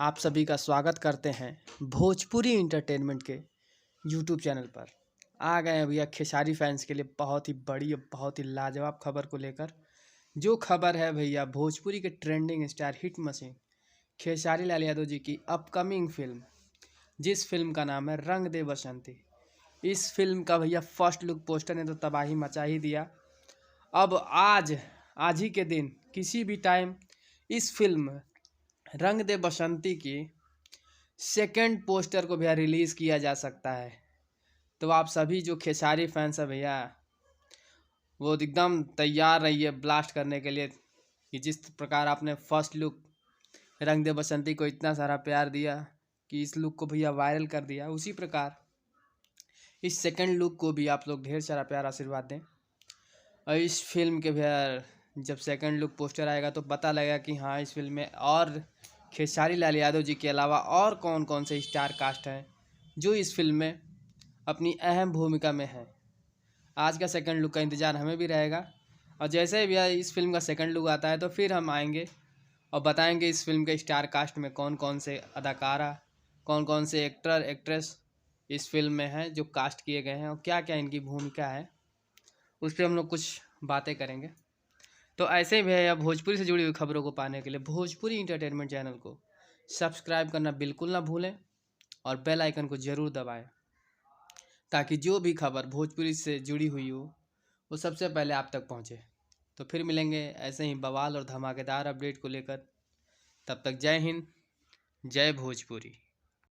आप सभी का स्वागत करते हैं भोजपुरी इंटरटेनमेंट के यूट्यूब चैनल पर। आ गए हैं भैया खेसारी फैंस के लिए बहुत ही बड़ी और बहुत ही लाजवाब खबर को लेकर। जो खबर है भैया भोजपुरी के trending star hit machine Khesari Lal Yadav ji की अपकमिंग फिल्म, जिस फिल्म का नाम है रंग दे बसंती। इस फिल्म का भैया फर्स्ट लुक पोस्टर ने तो तबाही मचा ही दिया। अब आज आज ही के दिन किसी भी टाइम इस फिल्म रंग दे बसंती की सेकंड पोस्टर को भैया रिलीज़ किया जा सकता है। तो आप सभी जो खेसारी फैंस है भैया वो एकदम तैयार रहिए ब्लास्ट करने के लिए कि जिस प्रकार आपने फर्स्ट लुक रंग दे बसंती को इतना सारा प्यार दिया कि इस लुक को भैया वायरल कर दिया, उसी प्रकार इस सेकंड लुक को भी आप लोग ढेर सारा प्यार आशीर्वाद दें। और इस फिल्म के भैया जब सेकंड लुक पोस्टर आएगा तो पता लगेगा कि हाँ इस फिल्म में और खेसारी लाल यादव जी के अलावा और कौन कौन से स्टार कास्ट हैं जो इस फिल्म में अपनी अहम भूमिका में हैं। आज का सेकंड लुक का इंतज़ार हमें भी रहेगा और जैसे ही भैया इस फिल्म का सेकंड लुक आता है तो फिर हम आएंगे और बताएंगे इस फिल्म के स्टार कास्ट में कौन कौन से अदाकारा, कौन कौन से एक्टर एक्ट्रेस इस फिल्म में हैं जो कास्ट किए गए हैं और क्या क्या इनकी भूमिका है, उस पर हम लोग कुछ बातें करेंगे। तो ऐसे ही भैया भोजपुरी से जुड़ी हुई खबरों को पाने के लिए भोजपुरी इंटरटेनमेंट चैनल को सब्सक्राइब करना बिल्कुल ना भूलें और बेल आइकन को ज़रूर दबाएं ताकि जो भी खबर भोजपुरी से जुड़ी हुई हो वो सबसे पहले आप तक पहुंचे। तो फिर मिलेंगे ऐसे ही बवाल और धमाकेदार अपडेट को लेकर। तब तक जय हिंद, जय भोजपुरी।